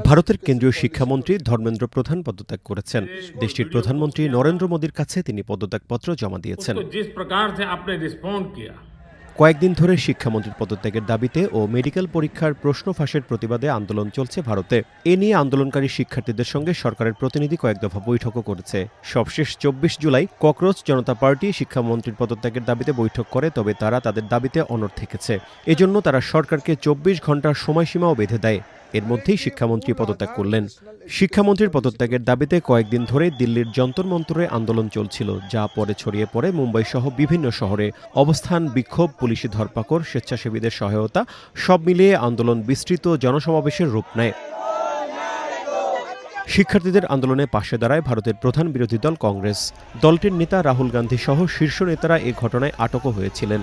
ভারতের কেন্দ্রীয় শিক্ষামন্ত্রী ধর্মেন্দ্র প্রধান পদত্যাগ করেছেন। দেশটির প্রধানমন্ত্রী নরেন্দ্র মোদীর কাছে তিনি পদত্যাগপত্র জমা দিয়েছেন। কয়েকদিন ধরে শিক্ষামন্ত্রীর পদত্যাগের দাবিতে ও মেডিকেল পরীক্ষার প্রশ্ন ফাঁসের প্রতিবাদে আন্দোলন চলছে ভারতে। এ নিয়ে আন্দোলনকারী শিক্ষার্থীদের সঙ্গে সরকারের প্রতিনিধি কয়েক দফা বৈঠকও করেছে। সবশেষ 24 জুলাই ককরোচ জনতা পার্টি শিক্ষামন্ত্রীর পদত্যাগের দাবিতে বৈঠক করে, তবে তারা তাদের দাবিতে অনড় থেকেছে। এজন্য তারা সরকারকে 24 ঘণ্টার সময়সীমাও বেঁধে দেয়। এর মধ্যেই শিক্ষামন্ত্রী পদত্যাগ করলেন। শিক্ষামন্ত্রীর পদত্যাগের দাবিতে কয়েকদিন ধরে দিল্লির যন্তর মন্তরে আন্দোলন চলছিল, যা পরে ছড়িয়ে পড়ে মুম্বাই সহ বিভিন্ন শহরে। অবস্থান, বিক্ষোভ, পুলিশি ধরপাকড়, স্বেচ্ছাসেবীদের সহায়তা সব মিলিয়ে আন্দোলন বিস্তৃত জনসমাবেশের রূপ নেয়। শিক্ষার্থীদের আন্দোলনে পাশে দাঁড়ায় ভারতের প্রধান বিরোধী দল কংগ্রেস। দলটির নেতা রাহুল গান্ধী সহ শীর্ষ নেতারা এ ঘটনায় আটকও হয়েছিলেন।